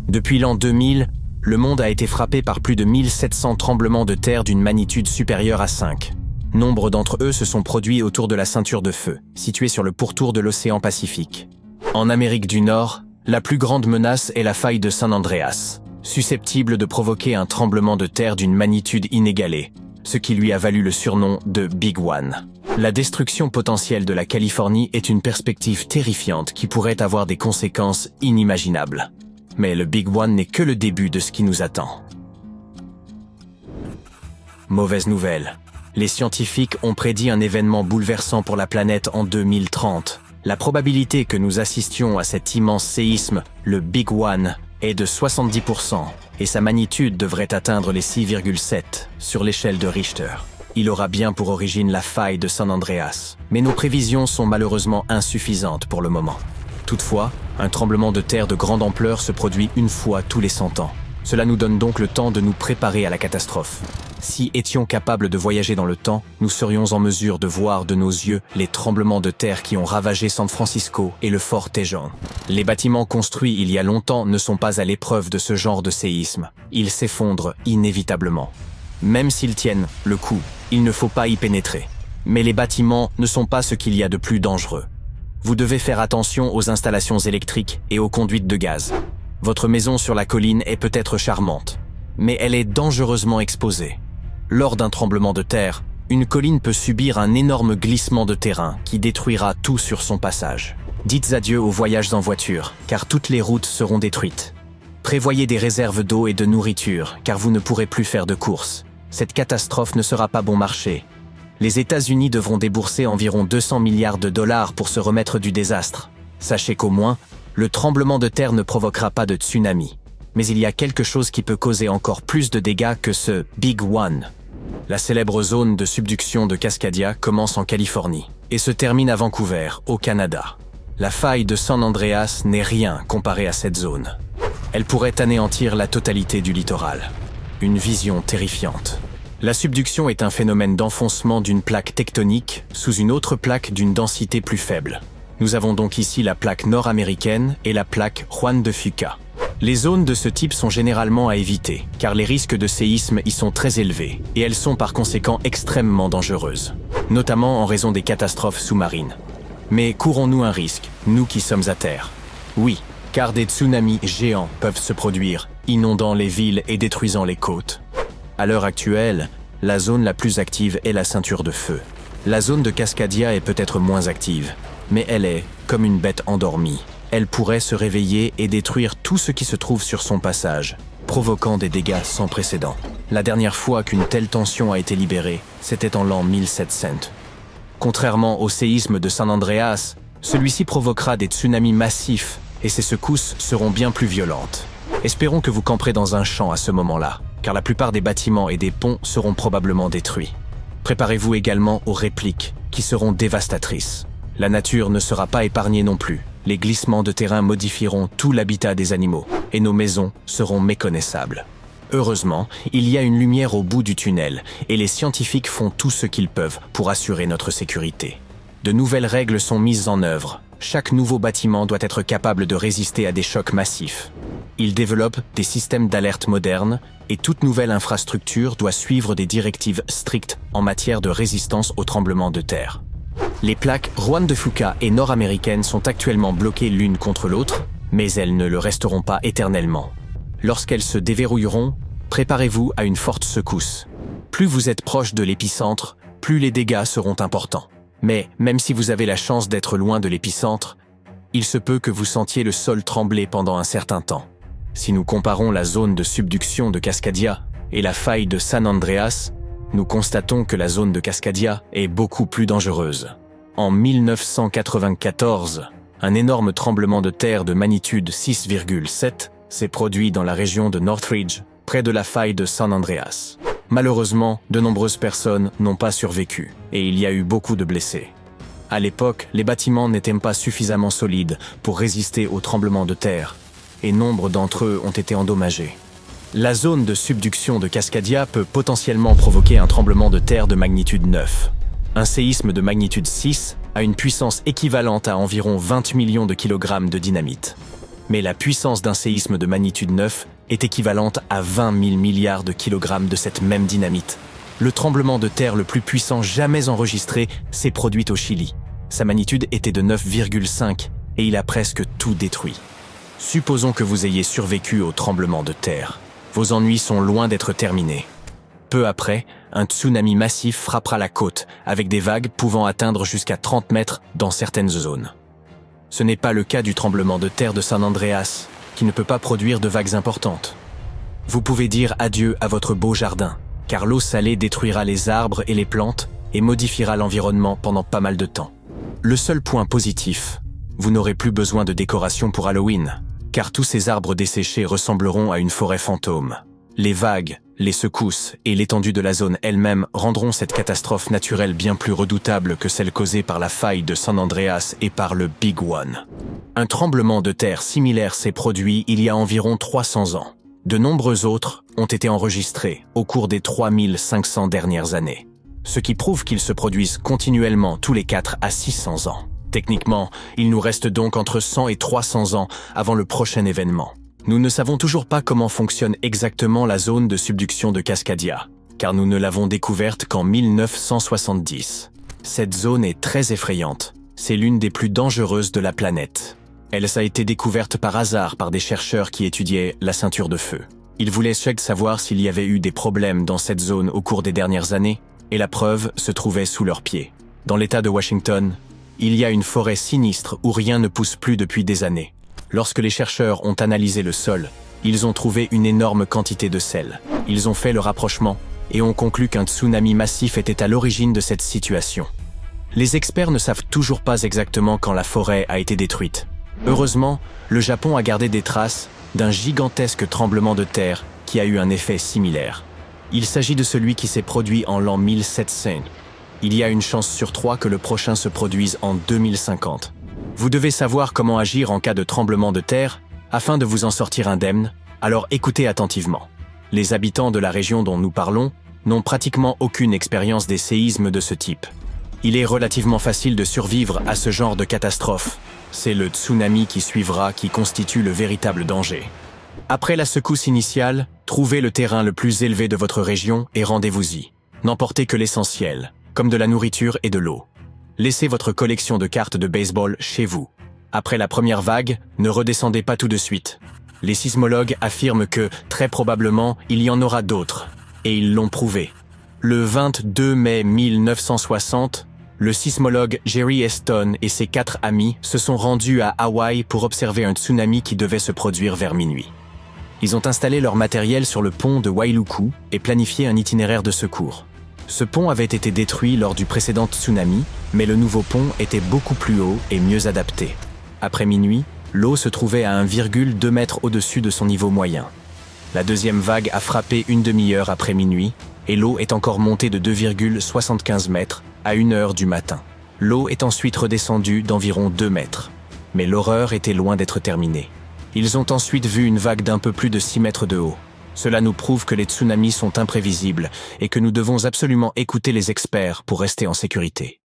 Depuis l'an 2000, le monde a été frappé par plus de 1700 tremblements de terre d'une magnitude supérieure à 5. Nombre d'entre eux se sont produits autour de la ceinture de feu, située sur le pourtour de l'océan Pacifique. En Amérique du Nord, la plus grande menace est la faille de San Andreas, susceptible de provoquer un tremblement de terre d'une magnitude inégalée, ce qui lui a valu le surnom de Big One. La destruction potentielle de la Californie est une perspective terrifiante qui pourrait avoir des conséquences inimaginables. Mais le Big One n'est que le début de ce qui nous attend. Mauvaise nouvelle. Les scientifiques ont prédit un événement bouleversant pour la planète en 2030. La probabilité que nous assistions à cet immense séisme, le Big One, est de 70%, et sa magnitude devrait atteindre les 6,7 sur l'échelle de Richter. Il aura bien pour origine la faille de San Andreas, mais nos prévisions sont malheureusement insuffisantes pour le moment. Toutefois, un tremblement de terre de grande ampleur se produit une fois tous les 100 ans. Cela nous donne donc le temps de nous préparer à la catastrophe. Si étions capables de voyager dans le temps, nous serions en mesure de voir de nos yeux les tremblements de terre qui ont ravagé San Francisco et le fort Tejon. Les bâtiments construits il y a longtemps ne sont pas à l'épreuve de ce genre de séisme. Ils s'effondrent inévitablement. Même s'ils tiennent le coup, il ne faut pas y pénétrer. Mais les bâtiments ne sont pas ce qu'il y a de plus dangereux. Vous devez faire attention aux installations électriques et aux conduites de gaz. Votre maison sur la colline est peut-être charmante, mais elle est dangereusement exposée. Lors d'un tremblement de terre, une colline peut subir un énorme glissement de terrain qui détruira tout sur son passage. Dites adieu aux voyages en voiture, car toutes les routes seront détruites. Prévoyez des réserves d'eau et de nourriture, car vous ne pourrez plus faire de courses. Cette catastrophe ne sera pas bon marché. Les États-Unis devront débourser environ 200 milliards de dollars pour se remettre du désastre. Sachez qu'au moins, le tremblement de terre ne provoquera pas de tsunami. Mais il y a quelque chose qui peut causer encore plus de dégâts que ce Big One. La célèbre zone de subduction de Cascadia commence en Californie et se termine à Vancouver, au Canada. La faille de San Andreas n'est rien comparée à cette zone. Elle pourrait anéantir la totalité du littoral. Une vision terrifiante. La subduction est un phénomène d'enfoncement d'une plaque tectonique sous une autre plaque d'une densité plus faible. Nous avons donc ici la plaque nord-américaine et la plaque Juan de Fuca. Les zones de ce type sont généralement à éviter, car les risques de séisme y sont très élevés, et elles sont par conséquent extrêmement dangereuses, notamment en raison des catastrophes sous-marines. Mais courons-nous un risque, nous qui sommes à terre? Oui, car des tsunamis géants peuvent se produire, inondant les villes et détruisant les côtes. À l'heure actuelle, la zone la plus active est la ceinture de feu. La zone de Cascadia est peut-être moins active, mais elle est comme une bête endormie. Elle pourrait se réveiller et détruire tout ce qui se trouve sur son passage, provoquant des dégâts sans précédent. La dernière fois qu'une telle tension a été libérée, c'était en l'an 1700. Contrairement au séisme de San Andreas, celui-ci provoquera des tsunamis massifs et ces secousses seront bien plus violentes. Espérons que vous camperez dans un champ à ce moment-là, car la plupart des bâtiments et des ponts seront probablement détruits. Préparez-vous également aux répliques, qui seront dévastatrices. La nature ne sera pas épargnée non plus. Les glissements de terrain modifieront tout l'habitat des animaux, et nos maisons seront méconnaissables. Heureusement, il y a une lumière au bout du tunnel, et les scientifiques font tout ce qu'ils peuvent pour assurer notre sécurité. De nouvelles règles sont mises en œuvre. Chaque nouveau bâtiment doit être capable de résister à des chocs massifs. Ils développent des systèmes d'alerte modernes, et toute nouvelle infrastructure doit suivre des directives strictes en matière de résistance aux tremblements de terre. Les plaques Juan de Fuca et nord-américaines sont actuellement bloquées l'une contre l'autre, mais elles ne le resteront pas éternellement. Lorsqu'elles se déverrouilleront, préparez-vous à une forte secousse. Plus vous êtes proche de l'épicentre, plus les dégâts seront importants. Mais même si vous avez la chance d'être loin de l'épicentre, il se peut que vous sentiez le sol trembler pendant un certain temps. Si nous comparons la zone de subduction de Cascadia et la faille de San Andreas, nous constatons que la zone de Cascadia est beaucoup plus dangereuse. En 1994, un énorme tremblement de terre de magnitude 6,7 s'est produit dans la région de Northridge, près de la faille de San Andreas. Malheureusement, de nombreuses personnes n'ont pas survécu, et il y a eu beaucoup de blessés. À l'époque, les bâtiments n'étaient pas suffisamment solides pour résister aux tremblements de terre, et nombre d'entre eux ont été endommagés. La zone de subduction de Cascadia peut potentiellement provoquer un tremblement de terre de magnitude 9. Un séisme de magnitude 6 a une puissance équivalente à environ 20 millions de kilogrammes de dynamite. Mais la puissance d'un séisme de magnitude 9 est équivalente à 20 000 milliards de kilogrammes de cette même dynamite. Le tremblement de terre le plus puissant jamais enregistré s'est produit au Chili. Sa magnitude était de 9,5 et il a presque tout détruit. Supposons que vous ayez survécu au tremblement de terre. Vos ennuis sont loin d'être terminés. Peu après, un tsunami massif frappera la côte, avec des vagues pouvant atteindre jusqu'à 30 mètres dans certaines zones. Ce n'est pas le cas du tremblement de terre de San Andreas, qui ne peut pas produire de vagues importantes. Vous pouvez dire adieu à votre beau jardin, car l'eau salée détruira les arbres et les plantes et modifiera l'environnement pendant pas mal de temps. Le seul point positif, vous n'aurez plus besoin de décoration pour Halloween, car tous ces arbres desséchés ressembleront à une forêt fantôme. Les vagues, les secousses et l'étendue de la zone elle-même rendront cette catastrophe naturelle bien plus redoutable que celle causée par la faille de San Andreas et par le Big One. Un tremblement de terre similaire s'est produit il y a environ 300 ans. De nombreux autres ont été enregistrés au cours des 3500 dernières années, ce qui prouve qu'ils se produisent continuellement tous les 4 à 600 ans. Techniquement, il nous reste donc entre 100 et 300 ans avant le prochain événement. Nous ne savons toujours pas comment fonctionne exactement la zone de subduction de Cascadia, car nous ne l'avons découverte qu'en 1970. Cette zone est très effrayante. C'est l'une des plus dangereuses de la planète. Elle a été découverte par hasard par des chercheurs qui étudiaient la ceinture de feu. Ils voulaient savoir s'il y avait eu des problèmes dans cette zone au cours des dernières années, et la preuve se trouvait sous leurs pieds. Dans l'État de Washington, il y a une forêt sinistre où rien ne pousse plus depuis des années. Lorsque les chercheurs ont analysé le sol, ils ont trouvé une énorme quantité de sel. Ils ont fait le rapprochement et ont conclu qu'un tsunami massif était à l'origine de cette situation. Les experts ne savent toujours pas exactement quand la forêt a été détruite. Heureusement, le Japon a gardé des traces d'un gigantesque tremblement de terre qui a eu un effet similaire. Il s'agit de celui qui s'est produit en l'an 1700. Il y a une chance sur 3 que le prochain se produise en 2050. Vous devez savoir comment agir en cas de tremblement de terre afin de vous en sortir indemne, alors écoutez attentivement. Les habitants de la région dont nous parlons n'ont pratiquement aucune expérience des séismes de ce type. Il est relativement facile de survivre à ce genre de catastrophe. C'est le tsunami qui suivra qui constitue le véritable danger. Après la secousse initiale, trouvez le terrain le plus élevé de votre région et rendez-vous-y. N'emportez que l'essentiel, comme de la nourriture et de l'eau. Laissez votre collection de cartes de baseball chez vous. Après la première vague, ne redescendez pas tout de suite. Les sismologues affirment que, très probablement, il y en aura d'autres. Et ils l'ont prouvé. Le 22 mai 1960, le sismologue Jerry Eston et ses 4 amis se sont rendus à Hawaï pour observer un tsunami qui devait se produire vers minuit. Ils ont installé leur matériel sur le pont de Wailuku et planifié un itinéraire de secours. Ce pont avait été détruit lors du précédent tsunami, mais le nouveau pont était beaucoup plus haut et mieux adapté. Après minuit, l'eau se trouvait à 1,2 mètre au-dessus de son niveau moyen. La deuxième vague a frappé une demi-heure après minuit, et l'eau est encore montée de 2,75 mètres à 1 heure du matin. L'eau est ensuite redescendue d'environ 2 mètres. Mais l'horreur était loin d'être terminée. Ils ont ensuite vu une vague d'un peu plus de 6 mètres de haut. Cela nous prouve que les tsunamis sont imprévisibles et que nous devons absolument écouter les experts pour rester en sécurité.